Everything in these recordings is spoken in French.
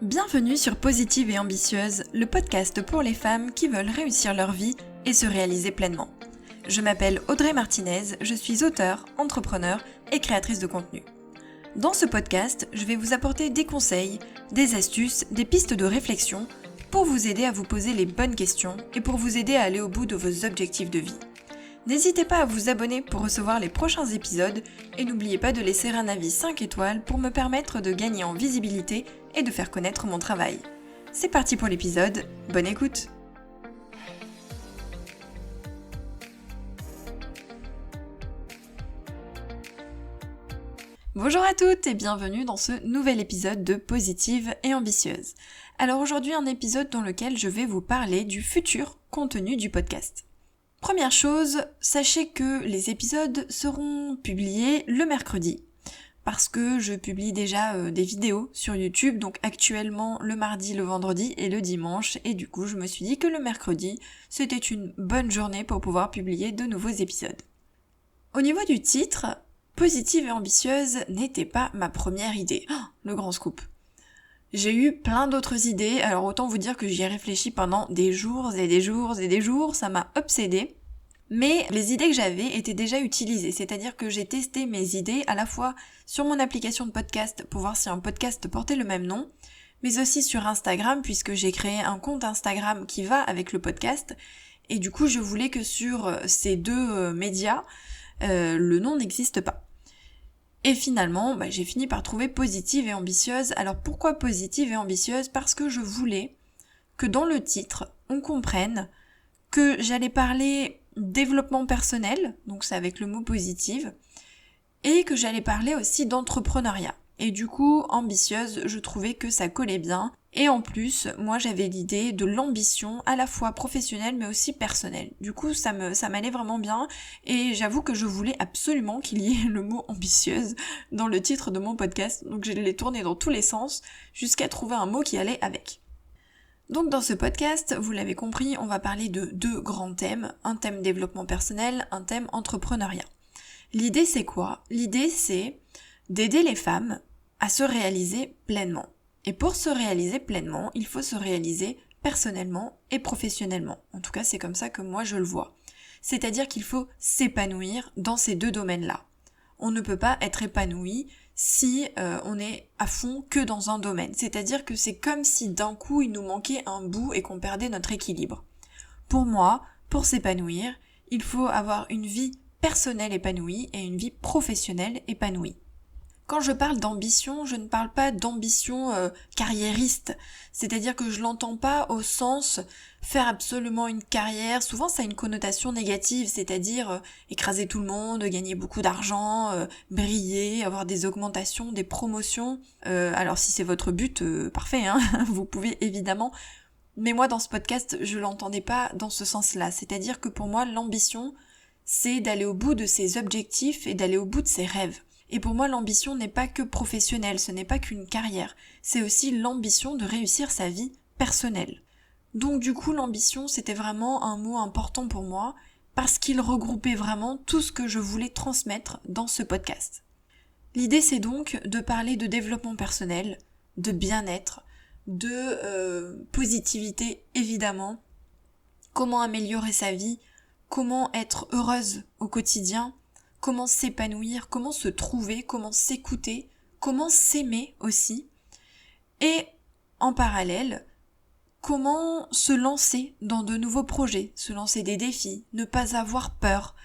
Bienvenue sur Positive et Ambitieuse, le podcast pour les femmes qui veulent réussir leur vie et se réaliser pleinement. Je m'appelle Audrey Martinez, je suis auteure, entrepreneur et créatrice de contenu. Dans ce podcast, je vais vous apporter des conseils, des astuces, des pistes de réflexion pour vous aider à vous poser les bonnes questions et pour vous aider à aller au bout de vos objectifs de vie. N'hésitez pas à vous abonner pour recevoir les prochains épisodes et n'oubliez pas de laisser un avis 5 étoiles pour me permettre de gagner en visibilité et de faire connaître mon travail. C'est parti pour l'épisode, bonne écoute! Bonjour à toutes et bienvenue dans ce nouvel épisode de Positive et Ambitieuse. Alors aujourd'hui un épisode dans lequel je vais vous parler du futur contenu du podcast. Première chose, sachez que les épisodes seront publiés le mercredi, parce que je publie déjà des vidéos sur YouTube, donc actuellement le mardi, le vendredi et le dimanche, et du coup je me suis dit que le mercredi, c'était une bonne journée pour pouvoir publier de nouveaux épisodes. Au niveau du titre, Positive et Ambitieuse n'était pas ma première idée. Oh, le grand scoop. J'ai eu plein d'autres idées, alors autant vous dire que j'y ai réfléchi pendant des jours et des jours et des jours, ça m'a obsédée. Mais les idées que j'avais étaient déjà utilisées, c'est-à-dire que j'ai testé mes idées à la fois sur mon application de podcast pour voir si un podcast portait le même nom, mais aussi sur Instagram puisque j'ai créé un compte Instagram qui va avec le podcast, et du coup je voulais que sur ces deux médias, le nom n'existe pas. Et finalement, j'ai fini par trouver Positive et Ambitieuse. Alors pourquoi Positive et Ambitieuse ? Parce que je voulais que dans le titre, on comprenne que j'allais parler développement personnel, donc c'est avec le mot positive, et que j'allais parler aussi d'entrepreneuriat. Et du coup, ambitieuse, je trouvais que ça collait bien. Et en plus, moi j'avais l'idée de l'ambition à la fois professionnelle mais aussi personnelle. Du coup, ça m'allait vraiment bien et j'avoue que je voulais absolument qu'il y ait le mot ambitieuse dans le titre de mon podcast. Donc je l'ai tourné dans tous les sens jusqu'à trouver un mot qui allait avec. Donc dans ce podcast, vous l'avez compris, on va parler de deux grands thèmes, un thème développement personnel, un thème entrepreneuriat. L'idée c'est quoi ? L'idée c'est d'aider les femmes à se réaliser pleinement. Et pour se réaliser pleinement, il faut se réaliser personnellement et professionnellement. En tout cas, c'est comme ça que moi je le vois. C'est-à-dire qu'il faut s'épanouir dans ces deux domaines-là. On ne peut pas être épanoui si on est à fond que dans un domaine. C'est-à-dire que c'est comme si d'un coup il nous manquait un bout et qu'on perdait notre équilibre. Pour moi, pour s'épanouir, il faut avoir une vie personnelle épanouie et une vie professionnelle épanouie. Quand je parle d'ambition, je ne parle pas d'ambition carriériste, c'est-à-dire que je l'entends pas au sens faire absolument une carrière. Souvent ça a une connotation négative, c'est-à-dire écraser tout le monde, gagner beaucoup d'argent, briller, avoir des augmentations, des promotions. Alors si c'est votre but, parfait, hein, vous pouvez évidemment. Mais moi dans ce podcast, je l'entendais pas dans ce sens-là, c'est-à-dire que pour moi l'ambition, c'est d'aller au bout de ses objectifs et d'aller au bout de ses rêves. Et pour moi, l'ambition n'est pas que professionnelle, ce n'est pas qu'une carrière, c'est aussi l'ambition de réussir sa vie personnelle. Donc du coup, l'ambition, c'était vraiment un mot important pour moi, parce qu'il regroupait vraiment tout ce que je voulais transmettre dans ce podcast. L'idée, c'est donc de parler de développement personnel, de bien-être, de positivité, évidemment, comment améliorer sa vie, comment être heureuse au quotidien, comment s'épanouir, comment se trouver, comment s'écouter, comment s'aimer aussi, et en parallèle, comment se lancer dans de nouveaux projets, se lancer des défis, ne pas avoir peur,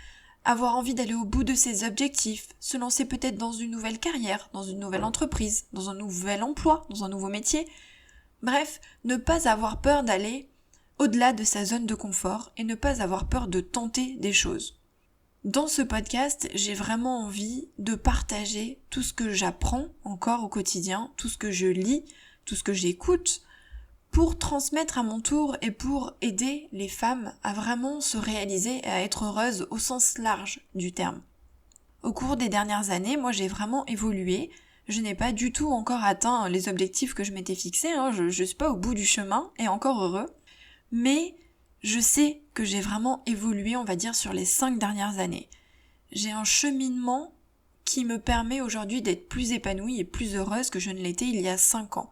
avoir envie d'aller au bout de ses objectifs, se lancer peut-être dans une nouvelle carrière, dans une nouvelle entreprise, dans un nouvel emploi, dans un nouveau métier. Bref, ne pas avoir peur d'aller au-delà de sa zone de confort et ne pas avoir peur de tenter des choses. Dans ce podcast, j'ai vraiment envie de partager tout ce que j'apprends encore au quotidien, tout ce que je lis, tout ce que j'écoute, pour transmettre à mon tour et pour aider les femmes à vraiment se réaliser et à être heureuses au sens large du terme. Au cours des dernières années, moi j'ai vraiment évolué, je n'ai pas du tout encore atteint les objectifs que je m'étais fixés, je suis pas au bout du chemin et encore heureux, mais je sais que j'ai vraiment évolué, on va dire, sur les 5 dernières années. J'ai un cheminement qui me permet aujourd'hui d'être plus épanouie et plus heureuse que je ne l'étais il y a 5 ans.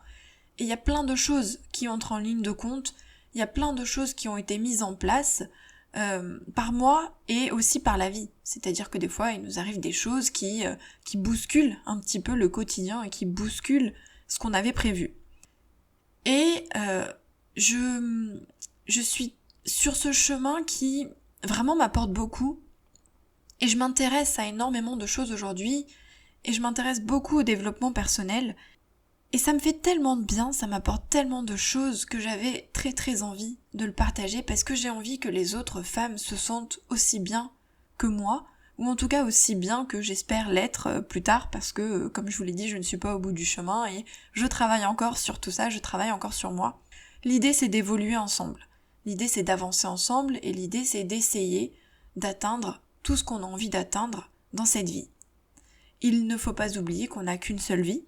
Et il y a plein de choses qui entrent en ligne de compte, il y a plein de choses qui ont été mises en place par moi et aussi par la vie. C'est-à-dire que des fois, il nous arrive des choses qui bousculent un petit peu le quotidien et qui bousculent ce qu'on avait prévu. Et je suis sur ce chemin qui vraiment m'apporte beaucoup et je m'intéresse à énormément de choses aujourd'hui et je m'intéresse beaucoup au développement personnel et ça me fait tellement de bien, ça m'apporte tellement de choses que j'avais très très envie de le partager parce que j'ai envie que les autres femmes se sentent aussi bien que moi ou en tout cas aussi bien que j'espère l'être plus tard parce que comme je vous l'ai dit, je ne suis pas au bout du chemin et je travaille encore sur tout ça, je travaille encore sur moi. L'idée c'est d'évoluer ensemble. L'idée c'est d'avancer ensemble et l'idée c'est d'essayer d'atteindre tout ce qu'on a envie d'atteindre dans cette vie. Il ne faut pas oublier qu'on n'a qu'une seule vie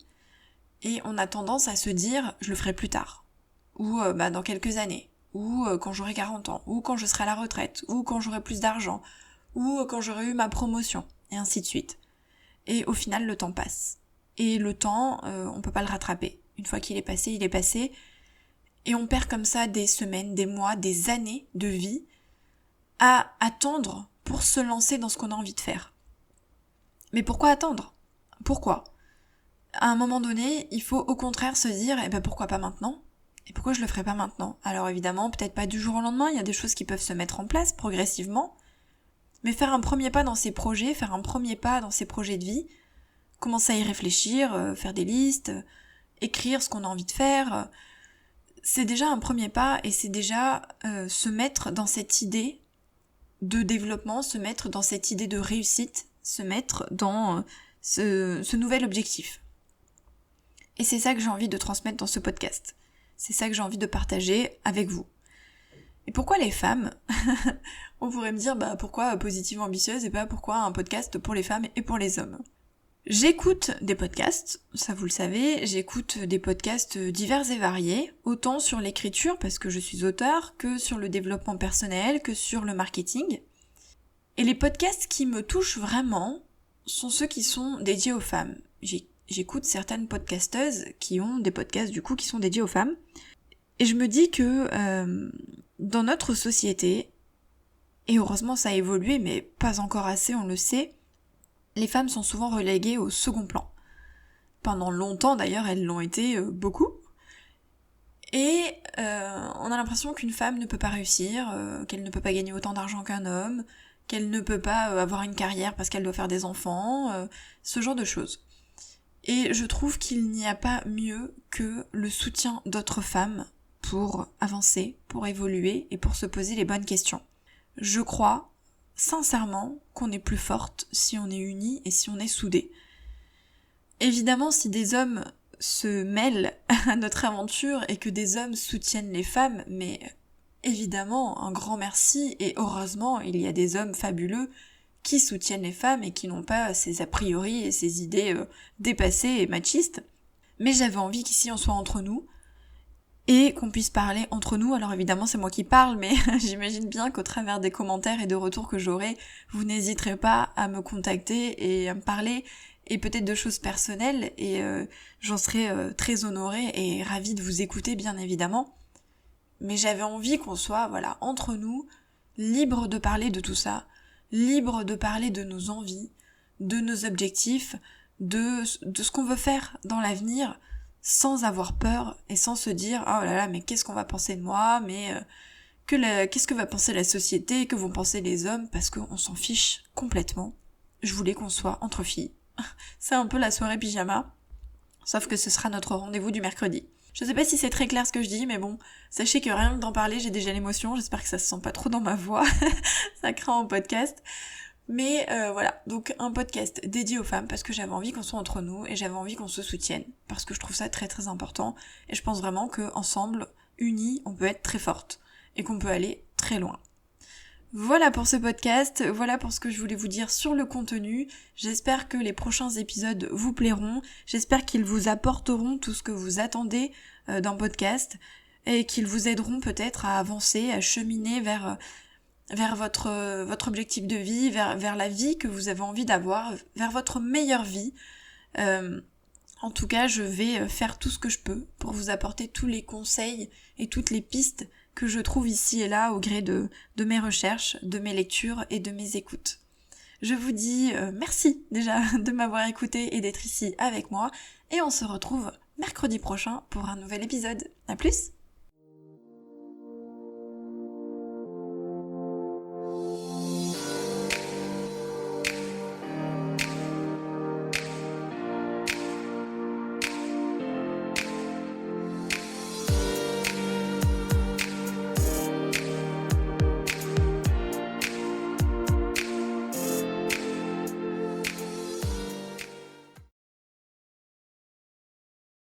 et on a tendance à se dire je le ferai plus tard ou dans quelques années ou quand j'aurai 40 ans ou quand je serai à la retraite ou quand j'aurai plus d'argent ou quand j'aurai eu ma promotion et ainsi de suite. Et au final le temps passe. Et le temps on peut pas le rattraper. Une fois qu'il est passé, il est passé. Et on perd comme ça des semaines, des mois, des années de vie à attendre pour se lancer dans ce qu'on a envie de faire. Mais pourquoi attendre ? Pourquoi ? À un moment donné, il faut au contraire se dire pourquoi pas maintenant ? Et pourquoi je le ferai pas maintenant ? Alors évidemment, peut-être pas du jour au lendemain, il y a des choses qui peuvent se mettre en place progressivement, mais faire un premier pas dans ses projets, faire un premier pas dans ses projets de vie, commencer à y réfléchir, faire des listes, écrire ce qu'on a envie de faire, c'est déjà un premier pas et c'est déjà se mettre dans cette idée de développement, se mettre dans cette idée de réussite, se mettre dans ce nouvel objectif. Et c'est ça que j'ai envie de transmettre dans ce podcast. C'est ça que j'ai envie de partager avec vous. Et pourquoi les femmes ? On pourrait me dire pourquoi Positive Ambitieuse et pas pourquoi un podcast pour les femmes et pour les hommes ? J'écoute des podcasts, ça vous le savez, j'écoute des podcasts divers et variés, autant sur l'écriture parce que je suis auteure, que sur le développement personnel, que sur le marketing. Et les podcasts qui me touchent vraiment sont ceux qui sont dédiés aux femmes. J'écoute certaines podcasteuses qui ont des podcasts du coup qui sont dédiés aux femmes. Et je me dis que dans notre société, et heureusement ça a évolué mais pas encore assez, on le sait, les femmes sont souvent reléguées au second plan. Pendant longtemps d'ailleurs, elles l'ont été beaucoup. Et on a l'impression qu'une femme ne peut pas réussir, qu'elle ne peut pas gagner autant d'argent qu'un homme, qu'elle ne peut pas avoir une carrière parce qu'elle doit faire des enfants, ce genre de choses. Et je trouve qu'il n'y a pas mieux que le soutien d'autres femmes pour avancer, pour évoluer et pour se poser les bonnes questions. Je crois sincèrement qu'on est plus forte si on est unis et si on est soudés. Évidemment, si des hommes se mêlent à notre aventure et que des hommes soutiennent les femmes, mais évidemment, un grand merci et heureusement, il y a des hommes fabuleux qui soutiennent les femmes et qui n'ont pas ces a priori et ces idées dépassées et machistes. Mais j'avais envie qu'ici on soit entre nous et qu'on puisse parler entre nous. Alors évidemment c'est moi qui parle, mais j'imagine bien qu'au travers des commentaires et de retours que j'aurai, vous n'hésiterez pas à me contacter et à me parler, et peut-être de choses personnelles, et j'en serai très honorée et ravie de vous écouter bien évidemment. Mais j'avais envie qu'on soit entre nous, libres de parler de tout ça, libres de parler de nos envies, de nos objectifs, de ce qu'on veut faire dans l'avenir, sans avoir peur et sans se dire « Oh là là, mais qu'est-ce qu'on va penser de moi ? Mais qu'est-ce que va penser la société ? Que vont penser les hommes ?» Parce qu'on s'en fiche complètement. Je voulais qu'on soit entre filles. C'est un peu la soirée pyjama, sauf que ce sera notre rendez-vous du mercredi. Je sais pas si c'est très clair ce que je dis, mais bon, sachez que rien que d'en parler, j'ai déjà l'émotion. J'espère que ça se sent pas trop dans ma voix. Ça craint en podcast. Mais voilà, donc un podcast dédié aux femmes parce que j'avais envie qu'on soit entre nous et j'avais envie qu'on se soutienne parce que je trouve ça très très important et je pense vraiment qu'ensemble, unis, on peut être très fortes et qu'on peut aller très loin. Voilà pour ce podcast, voilà pour ce que je voulais vous dire sur le contenu. J'espère que les prochains épisodes vous plairont, j'espère qu'ils vous apporteront tout ce que vous attendez d'un podcast et qu'ils vous aideront peut-être à avancer, à cheminer vers votre objectif de vie, vers la vie que vous avez envie d'avoir, vers votre meilleure vie. En tout cas, je vais faire tout ce que je peux pour vous apporter tous les conseils et toutes les pistes que je trouve ici et là au gré de mes recherches, de mes lectures et de mes écoutes. Je vous dis merci déjà de m'avoir écouté et d'être ici avec moi et on se retrouve mercredi prochain pour un nouvel épisode. À plus!